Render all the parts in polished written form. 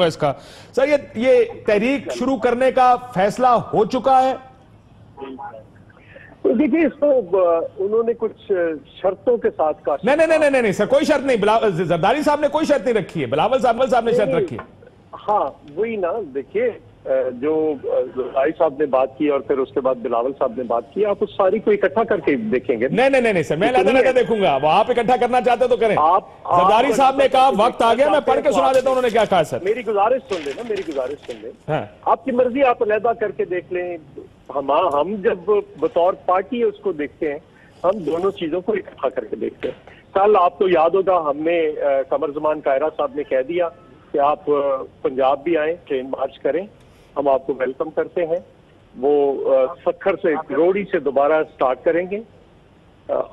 اس کا سر یہ تحریک شروع کرنے کا فیصلہ ہو چکا ہے؟ دیکھیے اس کو انہوں نے کچھ شرطوں کے ساتھ کہا. نہیں سر کوئی شرط نہیں. زرداری صاحب نے کوئی شرط نہیں رکھی ہے. بلاول صاحب نے شرط رکھی ہے. ہاں وہی نا. دیکھیے جو زرداری صاحب نے بات کی اور پھر اس کے بعد بلاول صاحب نے بات کی, آپ اس ساری کو اکٹھا کر کے دیکھیں گے. نہیں سر میں علیحدہ دیکھوں گا. وہ آپ اکٹھا کرنا چاہتے تو کریں. زرداری صاحب نے کہا وقت آ گیا, میں پڑھ کے سنا دیتا ہوں انہوں نے کیا کہا. سر میری گزارش سن لیں. آپ کی مرضی, آپ علیحدہ کر کے دیکھ لیں. ہم جب بطور پارٹی اس کو دیکھتے ہیں, ہم دونوں چیزوں کو اکٹھا کر کے دیکھتے ہیں. کل آپ کو یاد ہوگا ہم نے قمر زمان کائرہ صاحب نے کہہ دیا کہ آپ پنجاب بھی آئیں, ٹرین مارچ کریں, ہم آپ کو ویلکم کرتے ہیں. وہ سکھر سے روڑی سے دوبارہ سٹارٹ کریں گے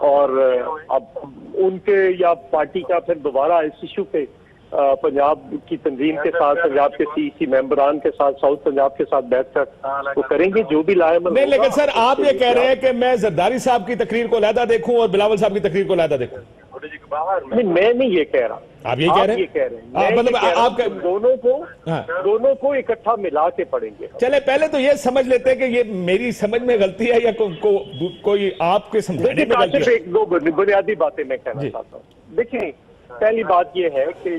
اور اب ان کے یا پارٹی کا پھر دوبارہ اس ایشو پہ پنجاب کی تنظیم کے ساتھ, پنجاب کے سی ممبران کے ساتھ, ساؤتھ پنجاب کے ساتھ بیٹھ کر وہ کریں گے جو بھی لائے. نہیں لیکن سر آپ یہ کہہ رہے ہیں کہ میں زرداری صاحب کی تقریر کو علیحدہ دیکھوں اور بلاول صاحب کی تقریر کو علیحدہ دیکھوں. نہیں میں نہیں یہ کہہ رہا. آپ یہ کہہ رہے ہیں مطلب آپ دونوں کو اکٹھا ملا کے پڑھیں گے. چلے پہلے تو یہ سمجھ لیتے ہیں کہ یہ میری سمجھ میں غلطی ہے یا کوئی آپ کے سمجھنے میں غلطی ہے. ایک دو بنیادی باتیں میں کہنا چاہتا ہوں. دیکھیں پہلی بات یہ ہے کہ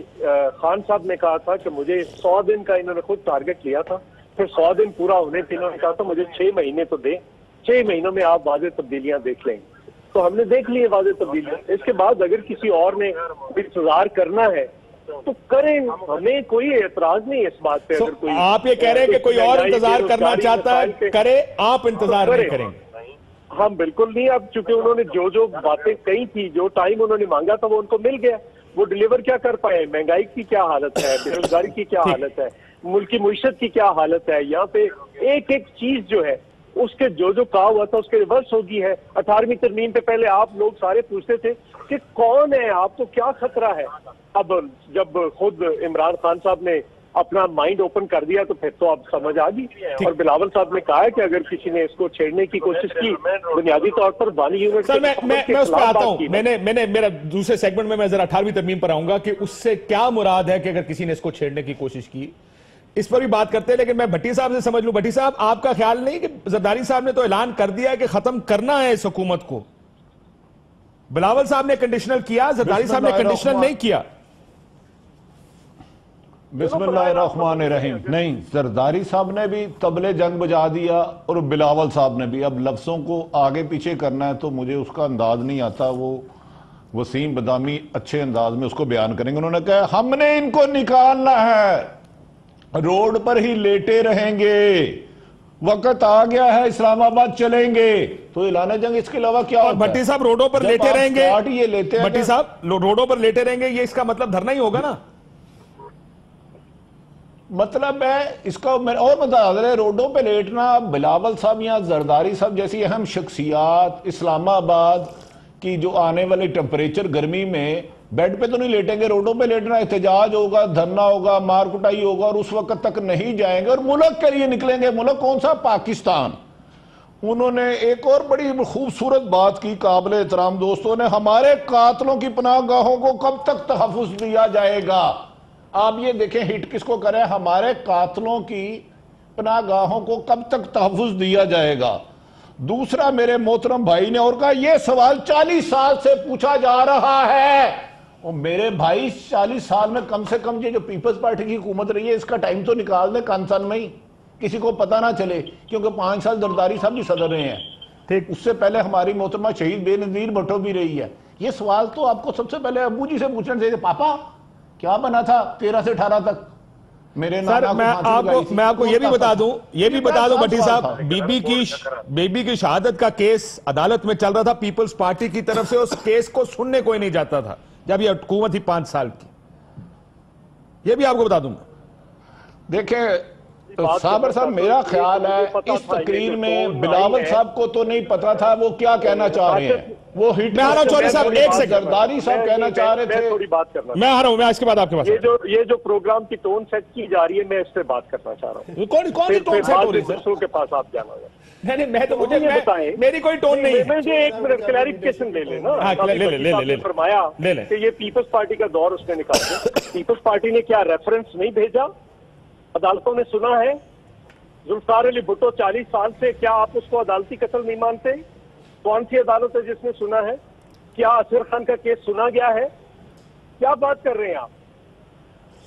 خان صاحب نے کہا تھا کہ مجھے 100 دن کا انہوں نے خود ٹارگٹ لیا تھا, پھر 100 دن پورا ہونے پہ انہوں نے کہا تھا مجھے 6 مہینے تو دیں, 6 مہینوں میں آپ واضح تبدیلیاں دیکھ لیں گے. تو ہم نے دیکھ لی واضح تبدیلیاں. اس کے بعد اگر کسی اور نے انتظار کرنا ہے تو کریں, ہمیں کوئی اعتراض نہیں اس بات پہ. آپ یہ کہہ رہے ہیں کہ کوئی اور انتظار کرنا چاہتا ہے کرے, آپ انتظار نہیں کریں گے. ہم بالکل نہیں. اب چونکہ انہوں نے جو باتیں کہی تھی, جو ٹائم انہوں نے مانگا تھا وہ ان کو مل گیا. وہ ڈیلیور کیا کر پائے؟ مہنگائی کی کیا حالت ہے, بے روزگاری کی کیا حالت ہے, ملک کی معیشت کی کیا حالت ہے. یہاں پہ ایک چیز جو ہے اس کے جو کہا ہوا تھا اس کے ریورس ہوگی ہے. 18ویں ترمیم پہ پہلے آپ لوگ سارے پوچھتے تھے کہ کون ہے, آپ کو کیا خطرہ ہے. اب جب خود عمران خان صاحب نے اپنا مائنڈ اوپن کر دیا تو پھر تو اب سمجھ آ گئی. اور بلاول صاحب نے کہا ہے کہ اگر کسی نے اس کو چھیڑنے کی کوشش کی بنیادی طور پر بانی یونٹ. سر میں اس پہ آتا ہوں. میں میرا دوسرے سیگمنٹ میں ذرا 18ویں ترمیم پر آؤں گا کہ اس سے کیا مراد ہے کہ اگر کسی نے اس کو چھیڑنے کی کوشش کی, اس پر بھی بات کرتے ہیں. لیکن میں بھٹی صاحب سے سمجھ لوں. بھٹی صاحب آپ کا خیال نہیں کہ زرداری صاحب نے تو اعلان کر دیا ہے کہ ختم کرنا ہے اس حکومت کو, بلاول صاحب نے کنڈیشنل کیا, زرداری صاحب نے کنڈیشنل نہیں کیا. بسم اللہ الرحمن الرحیم. نہیں, زرداری صاحب نے بھی طبلِ جنگ بجا دیا اور بلاول صاحب نے بھی. اب لفظوں کو آگے پیچھے کرنا ہے تو مجھے اس کا انداز نہیں آتا. وہ وسیم بدامی اچھے انداز میں اس کو بیان کریں گے. انہوں نے کہا ہم نے ان کو نکالنا ہے, روڈ پر ہی لیٹے رہیں گے, وقت آ گیا ہے اسلام آباد چلیں گے. تو اعلان جنگ اس کے علاوہ کیا ہوتا ہے؟ بھٹی صاحب روڈوں پر لیٹے رہیں گے, لیتے بھٹی صاحب روڈوں پر لیٹے رہیں گے, یہ اس کا مطلب دھرنا ہی ہوگا نا. مطلب ہے اس کا اور بتا دیں, روڈوں پہ لیٹنا. بلاول صاحب یا زرداری صاحب جیسی اہم شخصیات اسلام آباد کی جو آنے والے ٹمپریچر گرمی میں بیڈ پہ تو نہیں لیٹیں گے, روڈوں پہ لیٹنا. احتجاج ہوگا, دھرنا ہوگا, مار کٹائی ہوگا اور اس وقت تک نہیں جائیں گے اور ملک کے لیے نکلیں گے. ملک کون سا؟ پاکستان. انہوں نے ایک اور بڑی خوبصورت بات کی قابل احترام دوستوں نے, ہمارے قاتلوں کی پناہ گاہوں کو کب تک تحفظ دیا جائے گا. آپ یہ دیکھیں ہٹ کس کو کریں, ہمارے قاتلوں کی پناہ گاہوں کو کب تک تحفظ دیا جائے گا. دوسرا میرے محترم بھائی نے اور کہا یہ سوال 40 سال سے پوچھا جا رہا ہے. اور میرے بھائی 40 سال میں کم سے کم یہ جو پیپلز پارٹی کی حکومت رہی ہے اس کا ٹائم تو نکال دیں کانسن میں ہی, کسی کو پتہ نہ چلے, کیونکہ 5 سال زرداری صاحب بھی صدر رہے ہیں. اس سے پہلے ہماری محترمہ شہید بے نظیر بھٹو بھی رہی ہے. یہ سوال تو آپ کو سب سے پہلے ابو جی سے پوچھنا چاہیے, پاپا کیا بنا تھا 13 سے 18 تک. میرے سر میں آپ کو یہ بھی بتا دوں بھٹی صاحب, بی بی کی شہادت کا کیس عدالت میں چل رہا تھا پیپلز پارٹی کی طرف سے. اس کیس کو سننے کوئی نہیں جاتا تھا جب یہ حکومت تھی 5 سال کی. یہ بھی آپ کو بتا دوں گا. دیکھیں صابر صاحب, میرا خیال ہے اس تقریر میں بلاول صاحب کو تو نہیں پتا تھا وہ کیا کہنا چاہ رہے ہیں. وہ ہٹ چوری صاحب ایک سیکنڈ, زرداری صاحب کہنا چاہ رہے تھے. تھوڑی بات کرنا میں آ رہا ہوں, میں اس کے بعد آپ کے پاس. یہ جو پروگرام کی ٹون سیٹ کی جا رہی ہے میں اس پہ بات کرنا چاہ رہا ہوں. کون سی ٹون سیٹ ہو رہی ہے دوسروں کے پاس آپ جانا ہوگا. نہیں میں تو مجھے بتائیں, میری کوئی ٹون نہیں ہے. مجھے ایک منٹ کلیریفیکیشن لے لینا. لے فرمایا کہ یہ پیپلز پارٹی کا دور اس نے نکالا. پیپلز پارٹی نے کیا ریفرنس نہیں بھیجا, عدالتوں نے سنا ہے؟ ذوالفقار علی بھٹو 40 سال سے، کیا آپ اس کو عدالتی قتل نہیں مانتے؟ کون سی عدالت ہے جس نے سنا ہے؟ کیا اصغر خان کا کیس سنا گیا ہے؟ کیا بات کر رہے ہیں آپ؟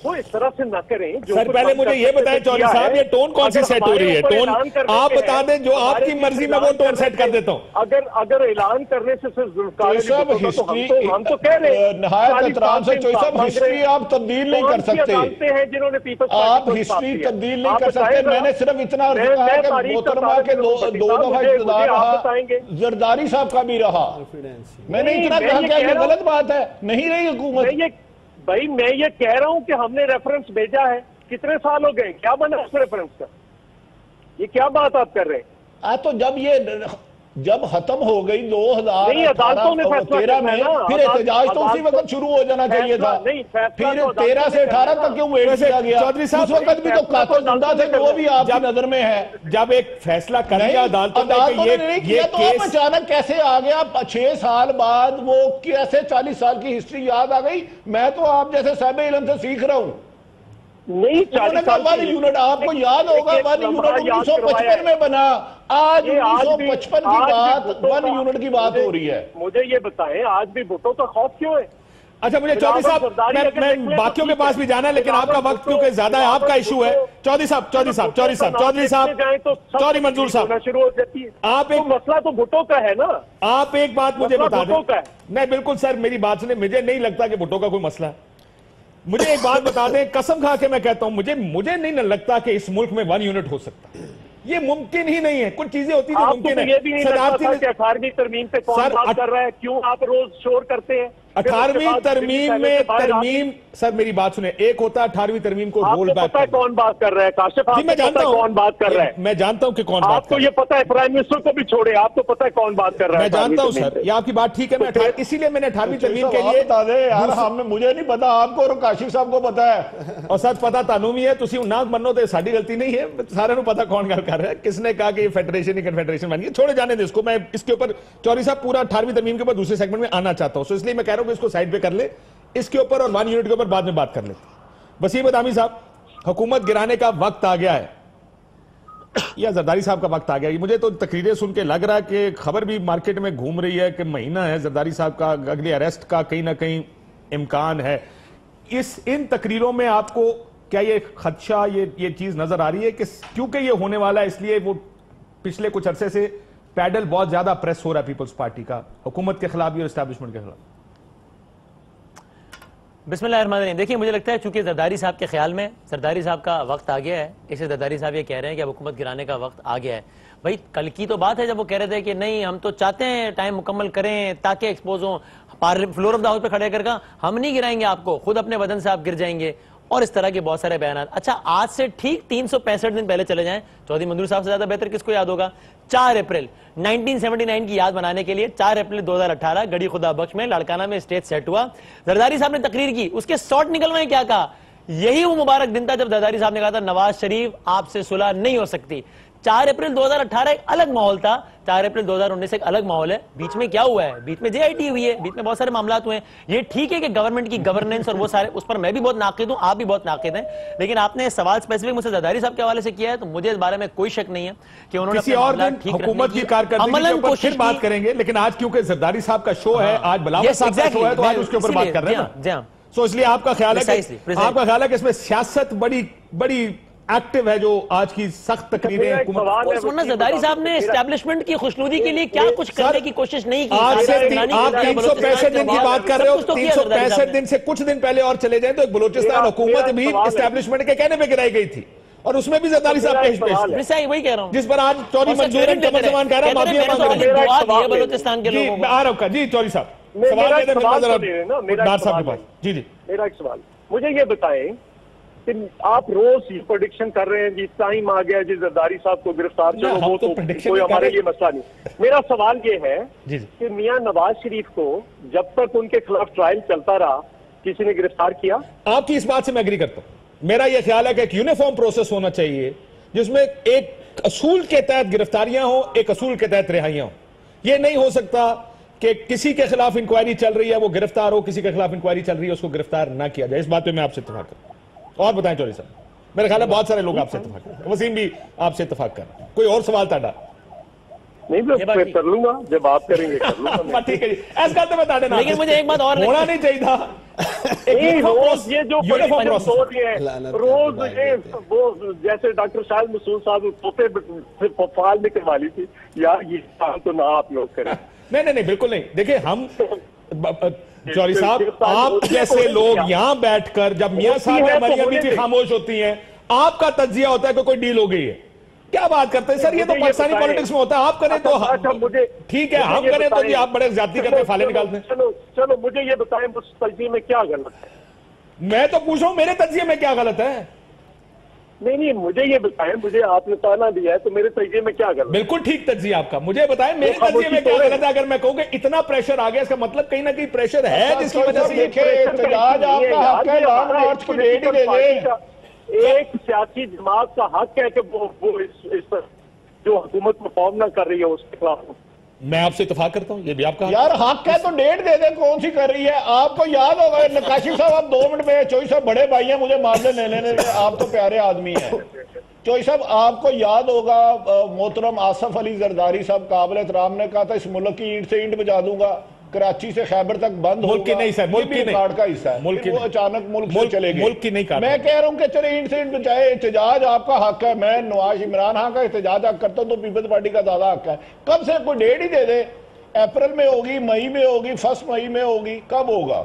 وہ اس طرح سے نہ کریں. سر پہلے مجھے یہ بتائیں چودھری صاحب، یہ ٹون کون سی سیٹ ہو رہی ہے؟ ٹون آپ بتا دیں، جو آپ کی مرضی میں وہ ٹون سیٹ کر دیتا ہوں. اگر اعلان کرنے سے صرف ہم تو کہہ رہے ہیں نہایت احترام سے چوئی صاحب، ہسٹری آپ تبدیل نہیں کر سکتے. ہیں جنہوں نے آپ ہسٹری تبدیل نہیں کر سکتے. میں نے صرف اتنا عرض کہا ہے کہ محترمہ کے دو دفعہ اقتدار رہا، زرداری صاحب کا بھی رہا. میں نے اتنا کہا کہ یہ غلط بات ہے، نہیں رہی حکومت. بھائی میں یہ کہہ رہا ہوں کہ ہم نے ریفرنس بھیجا ہے، کتنے سال ہو گئے، کیا بنا اس ریفرنس کا؟ یہ کیا بات آپ کر رہے ہیں؟ تو جب ختم ہو گئی 2013 میں، پھر احتجاج تو اسی وقت شروع ہو جانا چاہیے تھا. پھر 13 سے 18 تک کیوں ویٹ کیا گیا؟ اس وقت بھی تو قاتل زندہ تھے، وہ بھی آپ کی نظر میں ہے. جب ایک فیصلہ کر لیا عدالتوں نے نہیں کیا تو آپ اچانک کیسے آ گیا 6 سال بعد؟ وہ کیسے 40 سال کی ہسٹری یاد آ گئی؟ میں تو آپ جیسے صاحب علم سے سیکھ رہا ہوں. نہیں 40 سال ون یونٹ آپ کو یاد ہوگا، ون یونٹ 1955 میں بنا. آج 1955 کی بات، ون یونٹ کی بات ہو رہی ہے. مجھے یہ بتائیں آج بھی بھٹو کا خوف کیوں ہے؟ اچھا مجھے چودھری صاحب، میں باقیوں کے پاس بھی جانا ہے لیکن آپ کا وقت کیونکہ زیادہ ہے، آپ کا ایشو ہے. چودھری منظور صاحب، شروع ہو جاتی ہے. آپ ایک مسئلہ تو بھٹو کا ہے نا. آپ ایک بات مجھے بتا دیں. نہیں بالکل سر، میری بات سنیں، مجھے نہیں لگتا کہ بھٹو کا کوئی مسئلہ ہے. مجھے ایک بات بتا دیں، قسم کھا کے میں کہتا ہوں، مجھے نہیں لگتا کہ اس ملک میں 1 یونٹ ہو سکتا. یہ ممکن ہی نہیں ہے. کچھ چیزیں ہوتی ہیں جو ممکن ہے. یہ بھی نہیں لگتا کہ 18ویں ترمیم پہ کون بات کر رہا ہے؟ کیوں آپ روز شور کرتے ہیں؟ 18ویں ترمیم میں سر میری بات سنیں، ایک ہوتا ہے 18ویں ترمیم کو رول بیک. آپ کو پتا ہے کون بات کر رہا ہے؟ کاشف آپ کو پتا ہے کون بات کر رہا ہے؟ میں جانتا ہوں کہ کون بات کر رہا ہے. آپ کو یہ پتا ہے، پرائم منسٹر کو بھی چھوڑے، آپ کو پتا ہے کون بات کر رہا ہے؟ میں جانتا ہوں سر، یہ آپ کی بات ٹھیک ہے. میں اسی لیے میں نے 18ویں ترمیم کے لیے مجھے نہیں پتا، آپ کو اور کاشف صاحب کو پتا ہے. اور سچ پتا تانوں بھی ہے، تسی نہ منو تو ساری غلطی نہیں ہے، سارے کو پتا کون گل کر رہا ہے. کس نے کہا کہ یہ فیڈریشن ہی کنفیڈریشن بن گئی؟ چھوڑے جانے دیں اس کو. میں اس کے اوپر چودھری صاحب پورا 18ویں ترمیم کے اوپر دوسرے سیگمنٹ میں آنا چاہتا ہوں، اس لیے میں کہہ رہا ہوں کہ اس کو سائڈ پہ کر لے. اس کے اوپر اور 1 یونٹ کے اوپر بعد میں بات کر لیتے. وسیم ادامی صاحب، حکومت گرانے کا وقت آ گیا ہے یا زرداری صاحب کا وقت آ گیا؟ مجھے تو تقریریں سن کے لگ رہا ہے کہ خبر بھی مارکیٹ میں گھوم رہی ہے کہ مہینہ ہے زرداری صاحب کا اگلی اریسٹ کا کہیں نہ کہیں امکان ہے. ان تقریروں میں آپ کو کیا یہ خدشہ، یہ چیز نظر آ رہی ہے کہ کیونکہ یہ ہونے والا ہے اس لیے وہ پچھلے کچھ عرصے سے پیڈل بہت زیادہ پریس ہو رہا ہے پیپلز پارٹی کا حکومت کے خلاف بھی اور اسٹیبلشمنٹ کے خلاف؟ بسم اللہ الرحمن الرحیم. دیکھیں مجھے لگتا ہے چونکہ زرداری صاحب کے خیال میں زرداری صاحب کا وقت آ گیا ہے، اسے زرداری صاحب یہ کہہ رہے ہیں کہ اب حکومت گرانے کا وقت آ گیا ہے. بھائی کل کی تو بات ہے جب وہ کہہ رہے تھے کہ نہیں ہم تو چاہتے ہیں ٹائم مکمل کریں تاکہ ایکسپوز ہوں، فلور آف دا ہاؤس پہ کھڑے کر ہم نہیں گرائیں گے آپ کو، خود اپنے بدن سے آپ گر جائیں گے، اور اس طرح کے بہت سارے بیانات. اچھا آج سے ٹھیک 365 دن پہلے چلے جائیں، چودھری منظور صاحب سے زیادہ بہتر کس کو یاد ہوگا؟ 4 اپریل 1979 کی یاد بنانے کے لیے 4 اپریل 2018 گڑی خدا بخش میں لاڑکانہ میں اسٹیج سیٹ ہوا. زرداری صاحب نے تقریر کی، اس کے سوٹ نکلوائیں کیا کہا؟ یہی وہ مبارک دن تھا جب زرداری صاحب نے کہا تھا نواز شریف آپ سے صلح نہیں ہو سکتی. 4 اپریل 2018 ایک الگ ماحول تھا، 4 اپریل 2019 ایک الگ ماحول ہے. بیچ میں کیا ہوا ہے؟ بیچ میں JIT ہوئی ہے، بیچ میں بہت سارے معاملات ہوئے ہیں. یہ ٹھیک ہے کہ گورنمنٹ کی گورننس اور وہ سارے، اس پر میں بھی بہت ناقد ہوں، آپ بھی بہت ناقد ہیں، لیکن آپ نے سوال اسپیسیفک مجھ سے زرداری صاحب کے حوالے سے کیا ہے تو مجھے اس بارے میں کوئی شک نہیں ہے کہ انہوں نے کسی اور دن حکومت کی کارکردگی کے اوپر پھر بات کریں گے، لیکن آج کیونکہ زرداری صاحب کا شو ہے، آج بلاول صاحب کا شو ہے تو آج اس کے اوپر بات کر رہے ہیں. سو اس لیے آپ کا خیال ہے کہ اس میں سیاست بڑی ایکٹیو ہے جو آج کی سخت تقریریں حکومت. زرداری صاحب نے اسٹیبلشمنٹ کی خوشنودی کے لیے کیا کچھ کرنے کی کوشش نہیں کی. آج سے آپ 365 دن کی بات کر رہے ہو، 365 دن سے کچھ دن پہلے اور چلے جائیں تو ایک بلوچستان حکومت بھی اسٹیبلشمنٹ کے کہنے پہ گرائی گئی تھی اور اس میں بھی زرداری صاحب پیش وہی کہہ رہا ہوں جس پر آج چودھری منظور قمر زمان کہہ رہا ہے بلوچستان کے لوگوں. آ رہا ہوں جی چودھری صاحب سوال دے دیں ڈار صاحب کے پاس. جی جی میرا ایک سوال، مجھے یہ بتائیں کہ آپ روز پریڈکشن کر رہے ہیں جس ٹائم آ گیا جی زرداری صاحب کو گرفتار کرو، وہ تو کوئی ہمارے لیے مسئلہ نہیں. میرا سوال یہ ہے کہ میاں نواز شریف کو جب تک ان کے خلاف ٹرائل چلتا رہا کسی نے گرفتار کیا؟ آپ کی اس بات سے میں ایگری کرتا ہوں. میرا یہ خیال ہے کہ ایک یونیفارم پروسیس ہونا چاہیے جس میں ایک اصول کے تحت گرفتاریاں ہوں، ایک اصول کے تحت رہائیاں ہوں. یہ نہیں ہو سکتا کہ کسی کے خلاف انکوائری چل رہی ہے وہ گرفتار ہو، کسی کے خلاف انکوائری چل رہی ہے اس کو گرفتار نہ کیا جائے. اس بات پہ میں آپ سے اتفاق کرتا ہوں. اور بتائیں چودھری صاحب. میرے خیال ہے بہت سارے لوگ آپ سے اتفاق کر رہے ہیں، وسیم بھی آپ سے اتفاق کر رہے ہیں. کوئی اور سوال تھا؟ نہیں میں کر لوں گا جب آپ کریں گے کر لوں گا. ٹھیک ہے جی ایسا کرتے میں تاڑے. لیکن مجھے ایک بات اور ہونا نہیں چاہیے تھا. روز یہ جو ہو رہی ہے روز وہ جیسے ڈاکٹر شاہد مسعود صاحب پوتے فعال نے کروا لی تھی یار یہ کام تو نہ آپ لوگ کریں. نہیں بالکل نہیں. دیکھیں ہم جوہری صاحب آپ جیسے لوگ یہاں بیٹھ کر جب میاں صاحب یا مریم بھی خاموش ہوتی ہیں آپ کا تجزیہ ہوتا ہے کہ کوئی ڈیل ہو گئی ہے. کیا بات کرتے ہیں سر؟ یہ تو پاکستانی پالیٹکس میں ہوتا ہے. آپ کریں تو ٹھیک ہے ہم کریں تو جی آپ بڑے زیادتی کرتے ہیں فالے نکالتے ہیں. چلو مجھے یہ بتائیں اس تجزیے میں کیا غلط ہے؟ میں تو پوچھ رہا ہوں میرے تجزیے میں کیا غلط ہے؟ نہیں مجھے یہ بتائیں مجھے آپ نے تانا دیا ہے تو میرے تجزیے میں کیا غلط ہے؟ بالکل ٹھیک تجزیہ آپ کا. مجھے بتائیں میرے تجزیے میں کیا غلط ہے؟ اگر میں کہوں کہ اتنا پریشر آ گیا اس کا مطلب کہیں نہ کہیں پریشر ہے جس کی وجہ سے احتجاج آپ کا حق ہے. لانگ مارچ کی ڈیٹ ہی دے دیں. ایک سیاسی جماعت کا حق ہے کہ وہ اس پر جو حکومت پرفارم نہ کر رہی ہے اس کے خلاف. میں آپ سے اتفاق کرتا ہوں. یہ بھی آپ کا یار حق ہے تو ڈیٹ دے دیں کون سی کر رہی ہے. آپ کو یاد ہوگا نقاشی صاحب آپ 2 منٹ میں چوئی صاحب بڑے بھائی ہیں مجھے معاملے لے لینے آپ تو پیارے آدمی ہیں. چوئی صاحب آپ کو یاد ہوگا محترم آصف علی زرداری صاحب قابل احترام نے کہا تھا اس ملک کی اینٹ سے اینٹ بجا دوں گا. کراچی سے خیبر تک بند ہوگا. ملک کی نہیں سر ملک کی نہیں کارڈ کا حصہ ہے. وہ اچانک ملک سے چلے گئے. ملک کی نہیں کارڈ. میں کہہ رہا ہوں کہ چلے اینٹ سے اینٹ بجائے. احتجاج آپ کا حق ہے. میں نواز عمران خان کا احتجاج کرتا ہوں تو پیپلز پارٹی کا زیادہ حق ہے. کب سے کوئی ڈیٹ ہی دے دے. اپریل میں ہوگی مئی میں ہوگی 1 مئی میں ہوگی کب ہوگا؟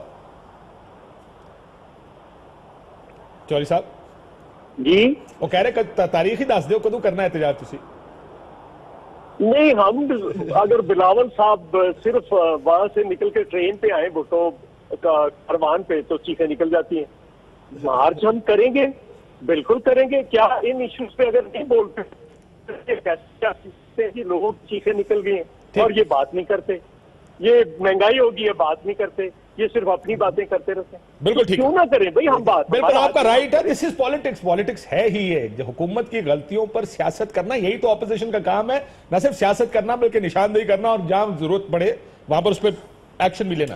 چوہری صاحب جی وہ کہہ رہے تاریخ ہی دس دو کدو کرنا احتجاج تسی. نہیں ہم اگر بلاول صاحب صرف وہاں سے نکل کے ٹرین پہ آئے بھٹو کاروان پہ تو چیخیں نکل جاتی ہیں. مارچ ہم کریں گے بالکل کریں گے. کیا ان ایشوز پہ اگر نہیں بولتے کیسے لوگوں کی چیخیں نکل گئی ہیں اور یہ بات نہیں کرتے. یہ مہنگائی ہوگی ہے بات نہیں کرتے. یہ صرف اپنی باتیں کرتے رہتے ہیں. بالکل ٹھیک کیوں نہ کریں بھائی ہم بات. بالکل آپ کا رائٹ ہے. دس از پالیٹکس. پالیٹکس ہے ہی ہے حکومت کی غلطیوں پر سیاست کرنا. یہی تو اپوزیشن کا کام ہے. نہ صرف سیاست کرنا بلکہ نشاندہی کرنا اور جہاں ضرورت پڑے وہاں پر اس پہ ایکشن بھی لینا.